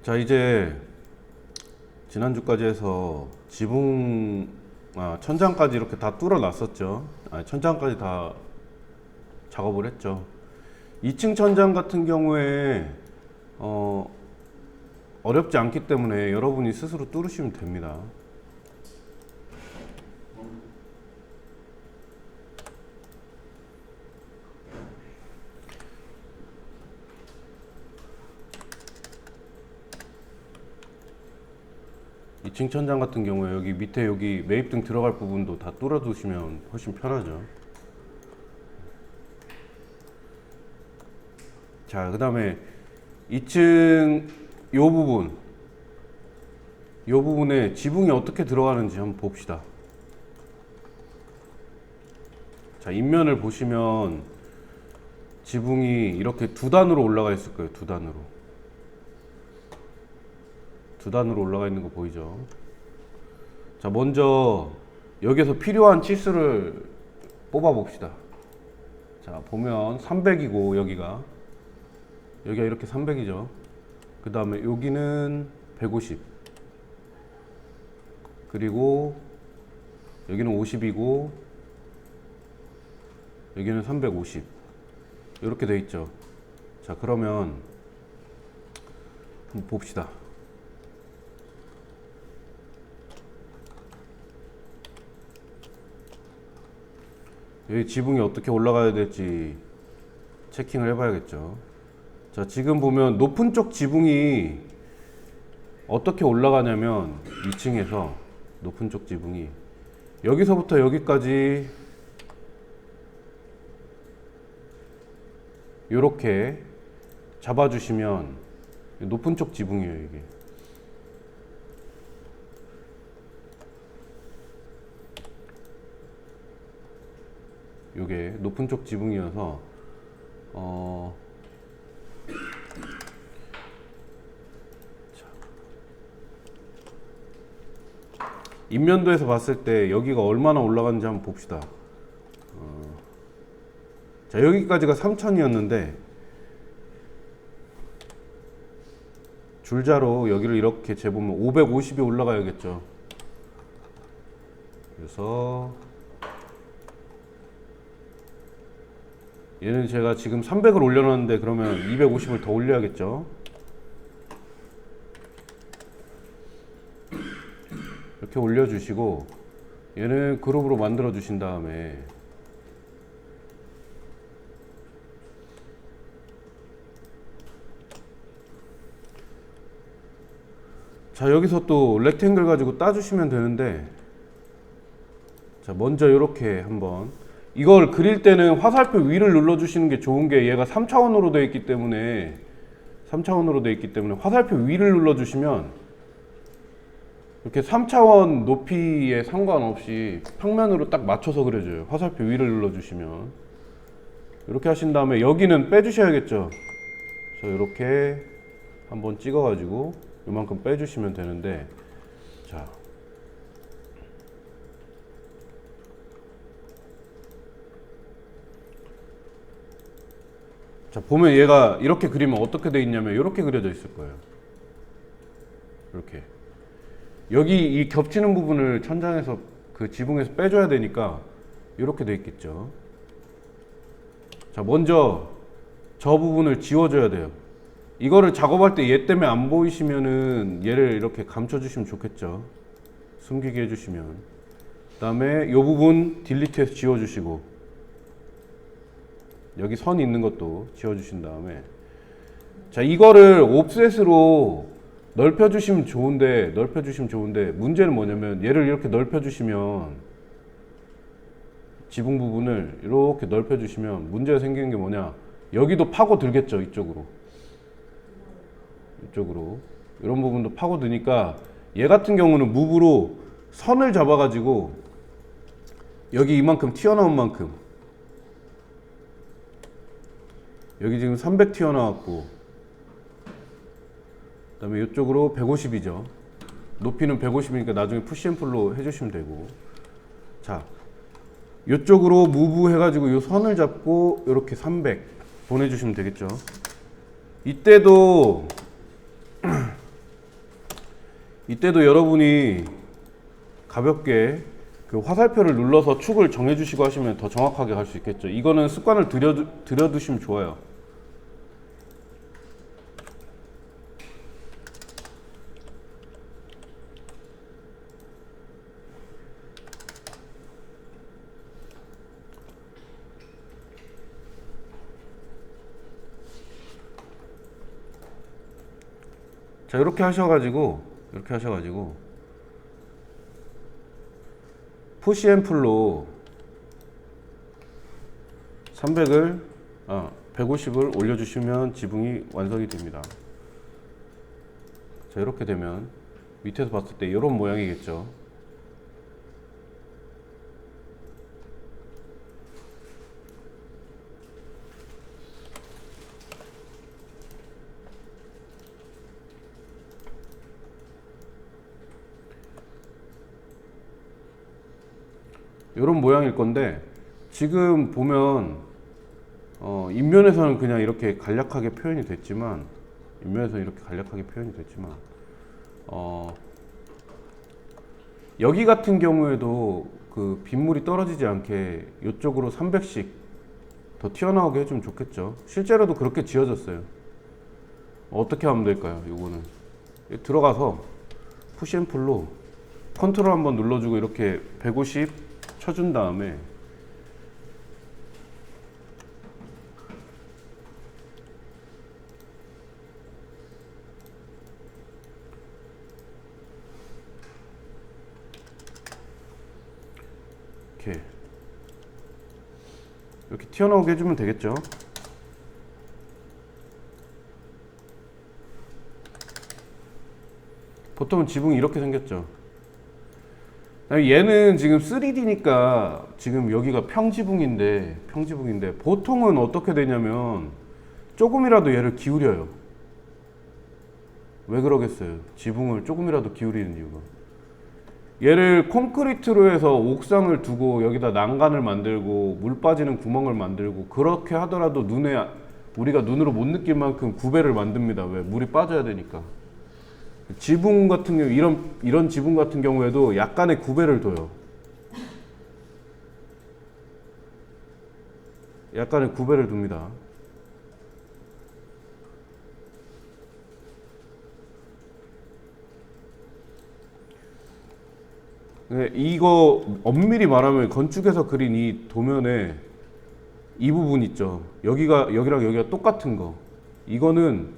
자, 이제 지난주까지 해서 지붕 천장까지 이렇게 다 뚫어 놨었죠. 천장까지 다 작업을 했죠. 2층 천장 같은 경우에 어렵지 않기 때문에 여러분이 스스로 뚫으시면 됩니다. 이 층 천장 같은 경우에 여기 밑에 여기 매입등 들어갈 부분도 다 뚫어 두시면 훨씬 편하죠. 자, 그 다음에 2층 요 부분에 지붕이 어떻게 들어가는지 한번 봅시다. 자, 인면을 보시면 지붕이 이렇게 두 단으로 올라가 있을 거예요. 두 단으로 올라가 있는 거 보이죠? 자, 먼저 여기서 필요한 치수를 뽑아 봅시다. 자, 보면 300이고 여기가 이렇게 300이죠. 그 다음에 여기는 150, 그리고 여기는 50이고 여기는 350 이렇게 돼 있죠. 자, 그러면 한번 봅시다. 여기 지붕이 어떻게 올라가야 될지 체킹을 해봐야겠죠. 자, 지금 보면 높은 쪽 지붕이 어떻게 올라가냐면 2층에서 높은 쪽 지붕이 여기서부터 여기까지 이렇게 잡아주시면 높은 쪽 지붕이에요. 이게 요게 높은 쪽 지붕이어서 인면도에서 봤을 때 여기가 얼마나 올라가는지 한번 봅시다. 자, 여기까지가 3000이었는데 줄자로 여기를 이렇게 재보면 550이 올라가야겠죠. 그래서 얘는 제가 지금 300을 올려놨는데 그러면 250을 더 올려야겠죠. 이렇게 올려주시고 얘는 그룹으로 만들어 주신 다음에 자, 여기서 또 렉탱글 가지고 따주시면 되는데, 자, 먼저 이렇게 한번 이걸 그릴 때는 화살표 위를 눌러 주시는 게 좋은 게 얘가 3차원으로 되어 있기 때문에 화살표 위를 눌러 주시면 이렇게 3차원 높이에 상관없이 평면으로 딱 맞춰서 그려줘요. 화살표 위를 눌러 주시면 이렇게 하신 다음에 여기는 빼 주셔야겠죠. 그래서 이렇게 한번 찍어 가지고 이만큼 빼 주시면 되는데, 자, 보면 얘가 이렇게 그리면 어떻게 돼 있냐면 이렇게 그려져 있을 거예요. 이렇게 여기 이 겹치는 부분을 천장에서 그 지붕에서 빼줘야 되니까 이렇게 돼 있겠죠. 자, 먼저 저 부분을 지워줘야 돼요. 이거를 작업할 때 얘 때문에 안 보이시면은 얘를 이렇게 감춰주시면 좋겠죠. 숨기게 해주시면. 그 다음에 이 부분 딜리트해서 지워주시고 여기 선 있는 것도 지워주신 다음에, 자, 이거를 옵셋으로 넓혀주시면 좋은데 문제는 뭐냐면 얘를 이렇게 넓혀주시면 지붕 부분을 이렇게 넓혀주시면 문제가 생기는 게 뭐냐, 여기도 파고들겠죠. 이쪽으로 이런 부분도 파고드니까 얘 같은 경우는 무브로 선을 잡아 가지고 여기 이만큼 튀어나온 만큼, 여기 지금 300 튀어나왔고 그 다음에 이쪽으로 150이죠. 높이는 150이니까 나중에 푸시앤풀로 해주시면 되고, 자, 이쪽으로 무브 해가지고 이 선을 잡고 이렇게 300 보내주시면 되겠죠. 이때도 이때도 여러분이 가볍게 그 화살표를 눌러서 축을 정해주시고 하시면 더 정확하게 갈 수 있겠죠. 이거는 습관을 들여두시면 좋아요. 자, 이렇게 하셔가지고 푸시 앤 풀로 150을 올려주시면 지붕이 완성이 됩니다. 자, 이렇게 되면 밑에서 봤을 때 이런 모양이겠죠. 이런 모양일 건데, 지금 보면 인면에서는 그냥 이렇게 간략하게 표현이 됐지만 여기 같은 경우에도 그 빗물이 떨어지지 않게 이쪽으로 300씩 더 튀어나오게 해주면 좋겠죠. 실제로도 그렇게 지어졌어요. 어떻게 하면 될까요? 요거는 들어가서 푸시앤풀로 컨트롤 한번 눌러주고 이렇게 150 쳐준 다음에 이렇게 튀어나오게 해주면 되겠죠. 보통은 지붕이 이렇게 생겼죠. 얘는 지금 3D니까 지금 여기가 평지붕인데 보통은 어떻게 되냐면 조금이라도 얘를 기울여요. 왜 그러겠어요? 지붕을 조금이라도 기울이는 이유가, 얘를 콘크리트로 해서 옥상을 두고 여기다 난간을 만들고 물 빠지는 구멍을 만들고 그렇게 하더라도 우리가 눈으로 못 느낄 만큼 구배를 만듭니다. 왜? 물이 빠져야 되니까. 지붕 같은 경우, 이런 지붕 같은 경우에도 약간의 구배를 둬요. 약간의 구배를 둡니다. 이거 엄밀히 말하면 건축에서 그린 이 도면에 이 부분 있죠. 여기랑 여기가 똑같은 거. 이거는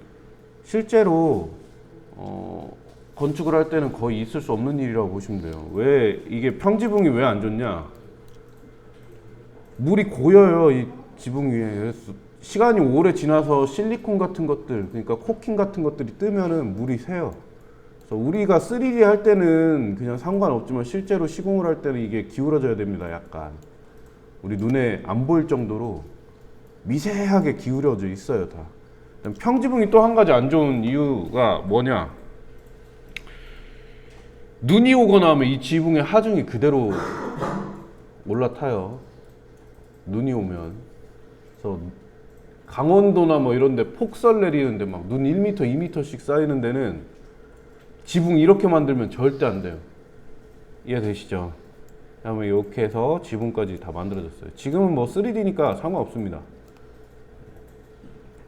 실제로 건축을 할 때는 거의 있을 수 없는 일이라고 보시면 돼요. 왜 이게 평지붕이 왜 안 좋냐? 물이 고여요, 이 지붕 위에. 그래서 시간이 오래 지나서 실리콘 같은 것들, 그러니까 코킹 같은 것들이 뜨면은 물이 새요. 그래서 우리가 3D 할 때는 그냥 상관없지만 실제로 시공을 할 때는 이게 기울어져야 됩니다. 약간 우리 눈에 안 보일 정도로 미세하게 기울어져 있어요, 다. 평지붕이 또 한 가지 안 좋은 이유가 뭐냐? 눈이 오거나 하면 이 지붕의 하중이 그대로 올라타요. 눈이 오면. 그래서 강원도나 뭐 이런데 폭설 내리는데 막 눈 1m, 2m씩 쌓이는 데는 지붕 이렇게 만들면 절대 안 돼요. 이해되시죠? 그다음에 이렇게 해서 지붕까지 다 만들어졌어요. 지금은 뭐 3D니까 상관없습니다.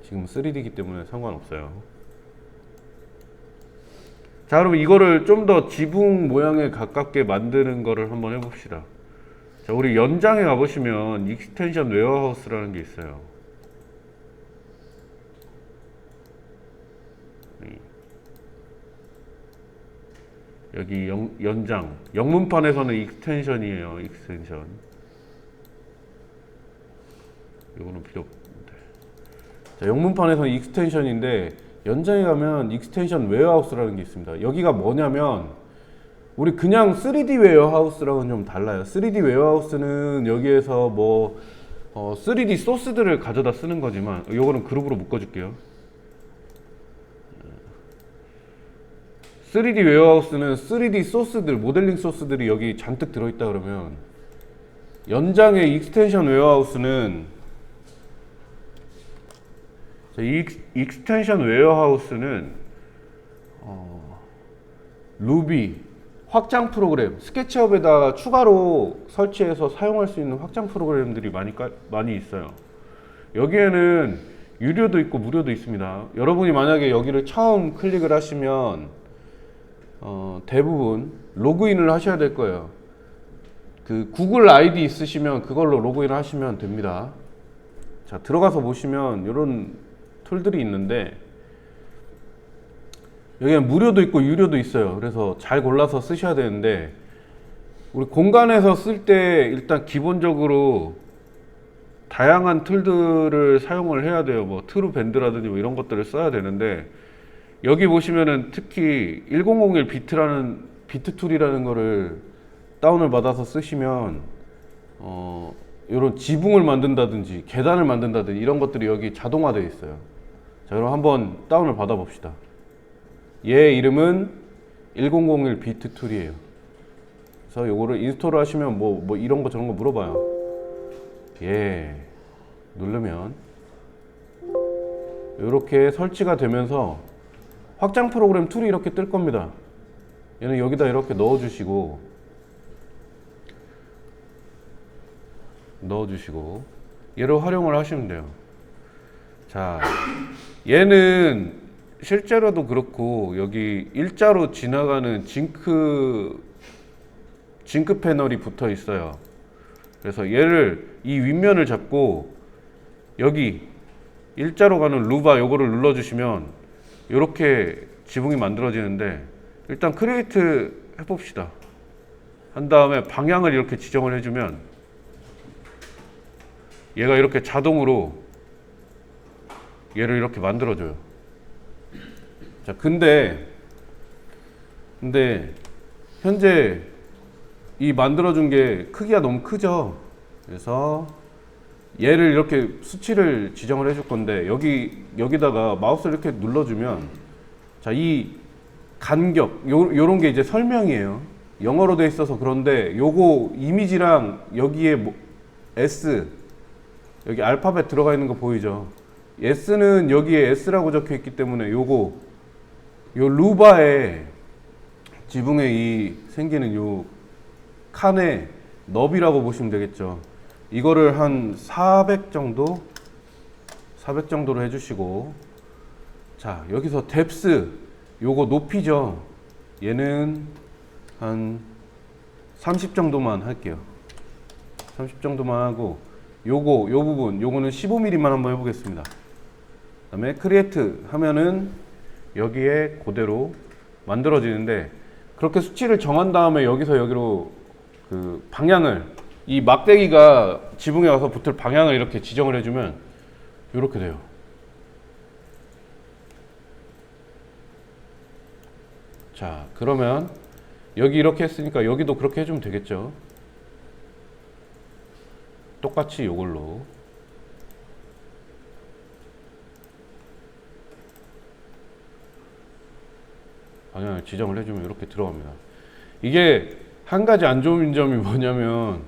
지금은 3D이기 때문에 상관없어요. 자, 그럼 이거를 좀 더 지붕 모양에 가깝게 만드는 거를 한번 해봅시다. 자, 우리 연장에 가보시면 익스텐션 웨어하우스라는 게 있어요. 여기 연장, 영문판에서는 익스텐션이에요. 익스텐션. 이거는 필요 없는데. 자, 영문판에서는 익스텐션인데 연장에 가면 익스텐션 웨어하우스라는 게 있습니다. 여기가 뭐냐면 우리 그냥 3D 웨어하우스랑은 좀 달라요. 3D 웨어하우스는 여기에서 뭐 3D 소스들을 가져다 쓰는 거지만, 이거는 그룹으로 묶어줄게요. 3D 웨어하우스는 3D 소스들, 모델링 소스들이 여기 잔뜩 들어있다 그러면, 연장의 익스텐션 웨어하우스는, 익스텐션 웨어하우스는 루비, 확장 프로그램, 스케치업에다가 추가로 설치해서 사용할 수 있는 확장 프로그램들이 많이 있어요. 여기에는 유료도 있고 무료도 있습니다. 여러분이 만약에 여기를 처음 클릭을 하시면 대부분 로그인을 하셔야 될 거예요. 그 구글 아이디 있으시면 그걸로 로그인을 하시면 됩니다. 자, 들어가서 보시면 이런 툴들이 있는데 여기는 무료도 있고 유료도 있어요. 그래서 잘 골라서 쓰셔야 되는데 우리 공간에서 쓸 때 일단 기본적으로 다양한 툴들을 사용을 해야 돼요. 뭐 트루밴드라든지 뭐 이런 것들을 써야 되는데 여기 보시면은 특히 1001 비트라는 비트 툴이라는 거를 다운을 받아서 쓰시면 이런 지붕을 만든다든지 계단을 만든다든지 이런 것들이 여기 자동화되어 있어요. 자, 그럼 한번 다운을 받아 봅시다. 얘 이름은 1001 비트 툴이에요. 그래서 요거를 인스톨을 하시면 뭐 이런 거 저런 거 물어봐요. 예, 누르면 이렇게 설치가 되면서 확장 프로그램 툴이 이렇게 뜰 겁니다. 얘는 여기다 이렇게 넣어주시고 얘를 활용을 하시면 돼요. 자, 얘는 실제로도 그렇고 여기 일자로 지나가는 징크 패널이 붙어 있어요. 그래서 얘를 이 윗면을 잡고 여기 일자로 가는 루바 요거를 눌러주시면 이렇게 지붕이 만들어지는데 일단 크리에이트 해봅시다. 한 다음에 방향을 이렇게 지정을 해주면 얘가 이렇게 자동으로 얘를 이렇게 만들어줘요. 자, 근데 현재 이 만들어준 게 크기가 너무 크죠. 그래서 얘를 이렇게 수치를 지정을 해줄 건데 여기다가 마우스를 이렇게 눌러주면 자, 이 간격 요런 게 이제 설명이에요. 영어로 돼 있어서 그런데 요거 이미지랑 여기에 S 여기 알파벳 들어가 있는 거 보이죠? S는 여기에 S라고 적혀 있기 때문에 요 루바에 지붕에 이 생기는 요 칸의 너비라고 보시면 되겠죠. 이거를 한 400 정도로 해주시고, 자, 여기서 뎁스 요거 높이죠. 얘는 한 30 정도만 할게요. 30 정도만 하고 요 부분 요거는 15mm만 한번 해보겠습니다. 그 다음에 크리에이트 하면은 여기에 그대로 만들어지는데, 그렇게 수치를 정한 다음에 여기서 여기로 그 방향을, 이 막대기가 지붕에 와서 붙을 방향을 이렇게 지정을 해주면 이렇게 돼요. 자, 그러면 여기 이렇게 했으니까 여기도 그렇게 해주면 되겠죠. 똑같이 이걸로 방향을 지정을 해주면 이렇게 들어갑니다. 이게 한 가지 안 좋은 점이 뭐냐면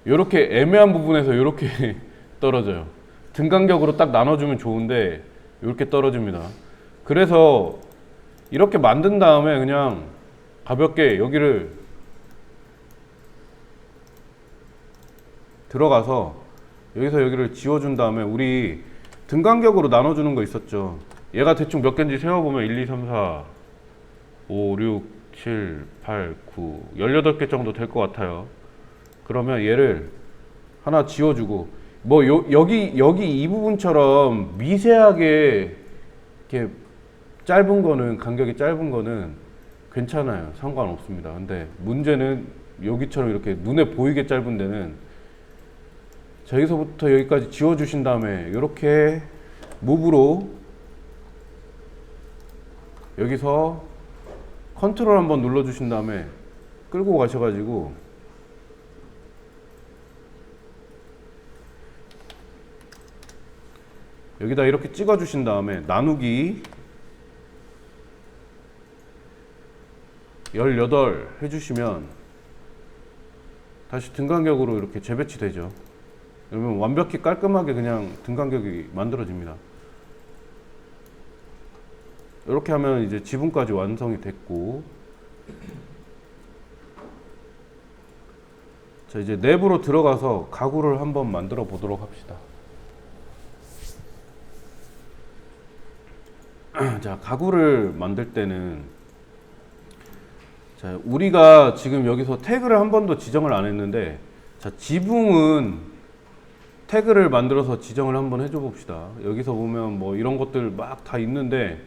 이렇게 애매한 부분에서 이렇게 떨어져요. 등 간격으로 딱 나눠주면 좋은데 이렇게 떨어집니다. 그래서 이렇게 만든 다음에 그냥 가볍게 여기를 들어가서 여기서 여기를 지워준 다음에 우리 등 간격으로 나눠주는 거 있었죠. 얘가 대충 몇 개인지 세어보면 1, 2, 3, 4, 5, 6, 7, 8, 9, 18개 정도 될 것 같아요. 그러면 얘를 하나 지워주고, 뭐 여기 이 부분처럼 미세하게 이렇게 짧은 거는, 간격이 짧은 거는 괜찮아요. 상관없습니다. 근데 문제는 여기처럼 이렇게 눈에 보이게 짧은 데는, 자, 여기서부터 여기까지 지워주신 다음에 이렇게 무브로 여기서 컨트롤 한번 눌러주신 다음에 끌고 가셔가지고 여기다 이렇게 찍어주신 다음에 나누기 18 해주시면 다시 등 간격으로 이렇게 재배치 되죠. 그러면 완벽히 깔끔하게 그냥 등 간격이 만들어집니다. 이렇게 하면 이제 지붕까지 완성이 됐고, 자, 이제 내부로 들어가서 가구를 한번 만들어 보도록 합시다. 자, 가구를 만들 때는, 자, 우리가 지금 여기서 태그를 한 번도 지정을 안 했는데, 자, 지붕은 태그를 만들어서 지정을 한번 해줘 봅시다. 여기서 보면 뭐 이런 것들 막 다 있는데,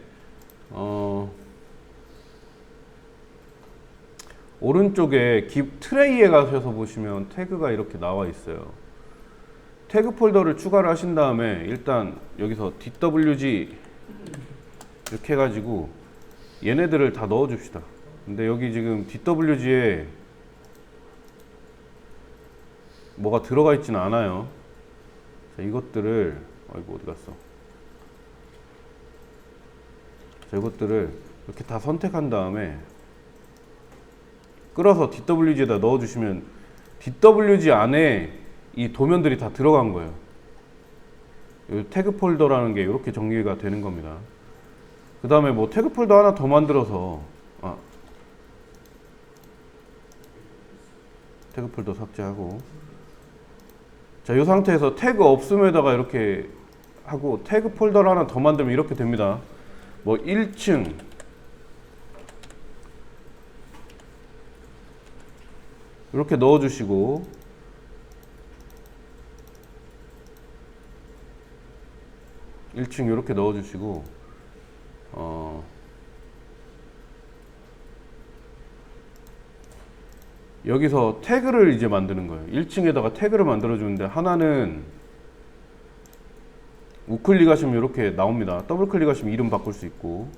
오른쪽에 트레이에 가셔서 보시면 태그가 이렇게 나와 있어요. 태그 폴더를 추가를 하신 다음에 일단 여기서 DWG 이렇게 해가지고 얘네들을 다 넣어 줍시다. 근데 여기 지금 DWG에 뭐가 들어가 있지는 않아요. 자, 이것들을, 아이고 어디 갔어. 자, 이것들을 이렇게 다 선택한 다음에 끌어서 DWG에다 넣어 주시면 DWG 안에 이 도면들이 다 들어간 거예요. 이 태그 폴더라는 게 이렇게 정리가 되는 겁니다. 그 다음에 뭐 태그 폴더 하나 더 만들어서, 태그 폴더 삭제하고, 자, 이 상태에서 태그 없음에다가 이렇게 하고 태그 폴더를 하나 더 만들면 이렇게 됩니다. 뭐 1층 이렇게 넣어주시고, 1층 이렇게 넣어주시고, 여기서 태그를 이제 만드는 거예요. 1층에다가 태그를 만들어 주는데, 하나는 우클릭하시면 이렇게 나옵니다. 더블 클릭하시면 이름 바꿀 수 있고,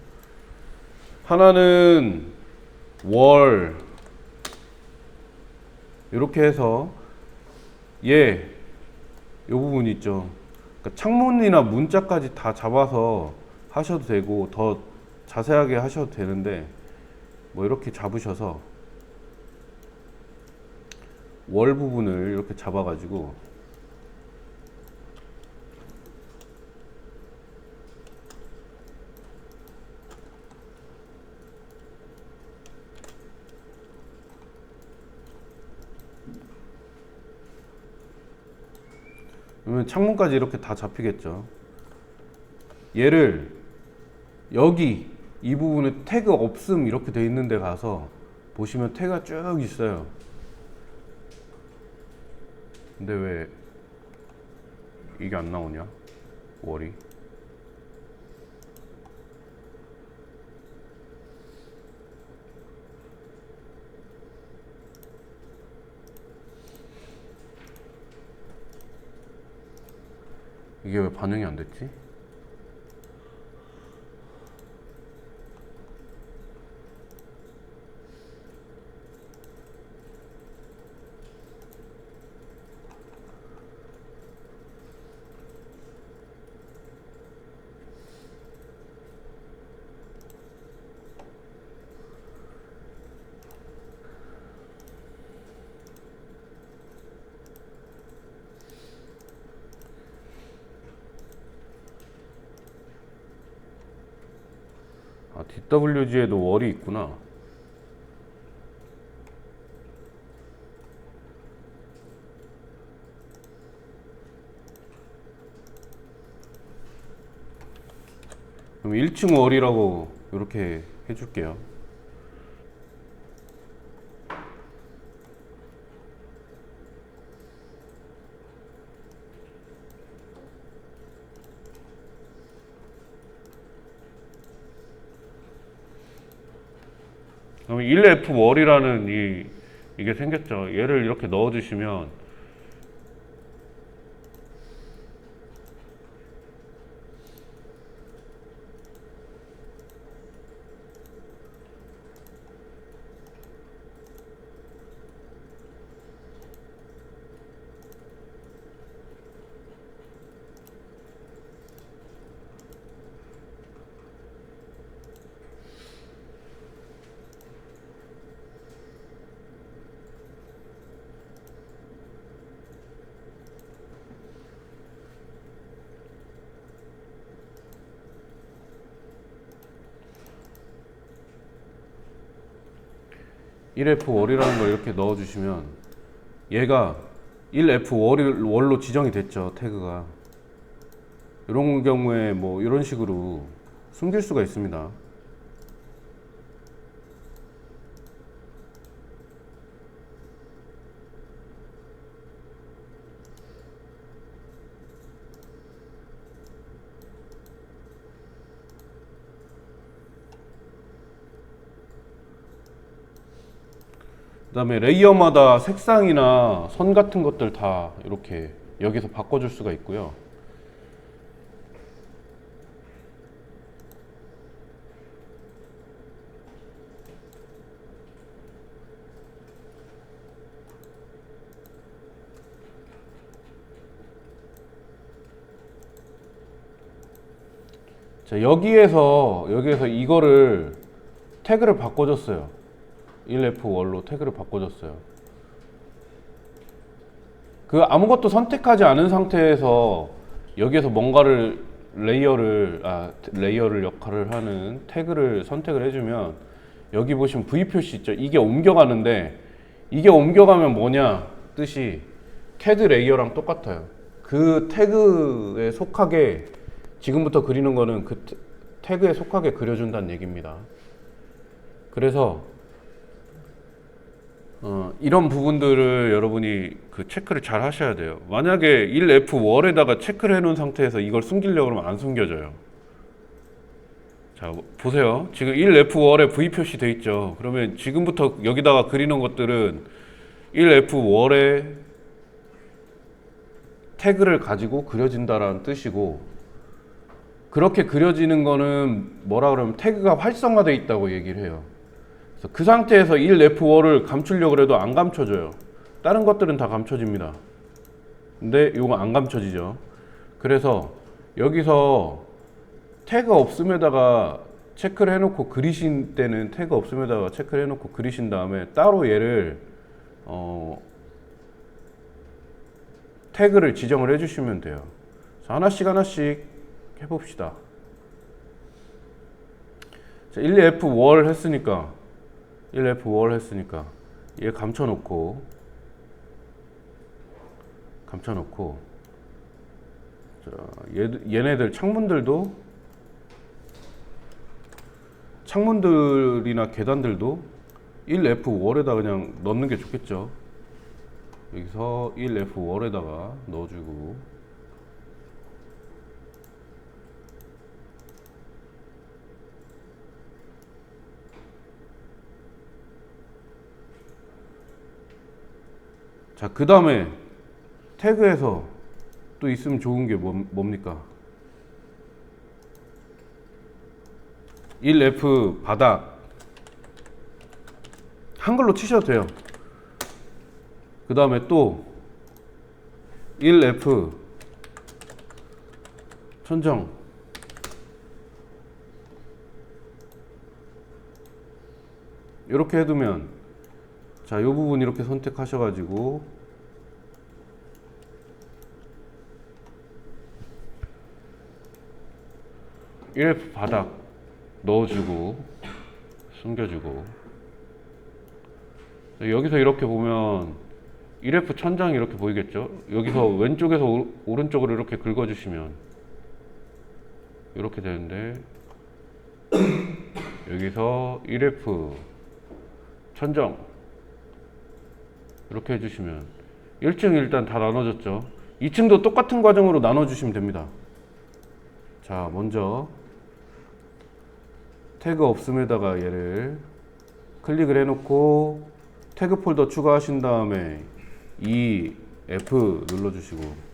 하나는 월 이렇게 해서 이 부분 있죠. 그러니까 창문이나 문자까지 다 잡아서 하셔도 되고 더 자세하게 하셔도 되는데, 뭐 이렇게 잡으셔서 월 부분을 이렇게 잡아가지고 그러면 창문까지 이렇게 다 잡히겠죠. 얘를 여기 이 부분에 태그 없음 이렇게 돼 있는 데 가서 보시면 태그가 쭉 있어요. 근데 왜 이게 안 나오냐? 월이. 이게 왜 반영이 안 됐지? DWG에도 월이 있구나. 그럼 1층 월이라고 이렇게 해줄게요. 그럼 1F 월이라는 이게 생겼죠. 얘를 이렇게 넣어주시면 1F 월이라는 걸 이렇게 넣어주시면 얘가 1F 월로 지정이 됐죠. 태그가. 이런 경우에 뭐 이런 식으로 숨길 수가 있습니다. 그 다음에 레이어마다 색상이나 선 같은 것들 다 이렇게 여기서 바꿔줄 수가 있고요. 자, 여기에서 이거를 태그를 바꿔줬어요. 1F 월로 태그를 바꿔줬어요. 그 아무것도 선택하지 않은 상태에서 여기에서 뭔가를 레이어를 역할을 하는 태그를 선택을 해주면 여기 보시면 V 표시 있죠. 이게 옮겨가는데 이게 옮겨가면 뭐냐 뜻이 CAD 레이어랑 똑같아요. 그 태그에 속하게 지금부터 그리는 거는 그 태그에 속하게 그려준다는 얘기입니다. 그래서 이런 부분들을 여러분이 그 체크를 잘 하셔야 돼요. 만약에 1F 월에다가 체크를 해놓은 상태에서 이걸 숨기려고 그러면 안 숨겨져요. 자, 보세요. 지금 1F 월에 V 표시 돼 있죠. 그러면 지금부터 여기다가 그리는 것들은 1F 월에 태그를 가지고 그려진다라는 뜻이고, 그렇게 그려지는 거는 뭐라 그러면 태그가 활성화되어 있다고 얘기를 해요. 그 상태에서 1F1을 감추려고 해도 안 감춰져요. 다른 것들은 다 감춰집니다. 근데 이거 안 감춰지죠. 그래서 여기서 태그 없음에다가 체크를 해놓고 그리신 때는 태그 없음에다가 체크를 해놓고 그리신 다음에 따로 얘를 태그를 지정을 해주시면 돼요. 자, 하나씩 해봅시다. 자, 1F1 했으니까 1F1 했으니까 얘 감춰놓고 자, 얘네들 창문들이나 계단들도 1F1에다 그냥 넣는 게 좋겠죠. 여기서 1F1에다가 넣어주고, 자, 그 다음에 태그에서 또 있으면 좋은 게 뭡니까? 1F 바닥 한글로 치셔도 돼요. 그 다음에 또 1F 천정 이렇게 해두면, 자, 이 부분 이렇게 선택하셔가지고 (1F) 바닥 넣어주고 숨겨주고, 여기서 이렇게 보면 1F 천장이 이렇게 보이겠죠? 여기서 왼쪽에서 오른쪽으로 이렇게 긁어주시면 이렇게 되는데, 여기서 1F 천정 이렇게 해주시면 1층 일단 다 나눠졌죠. 2층도 똑같은 과정으로 나눠주시면 됩니다. 자, 먼저 태그 없음에다가 얘를 클릭을 해놓고 태그 폴더 추가하신 다음에 2F 눌러주시고,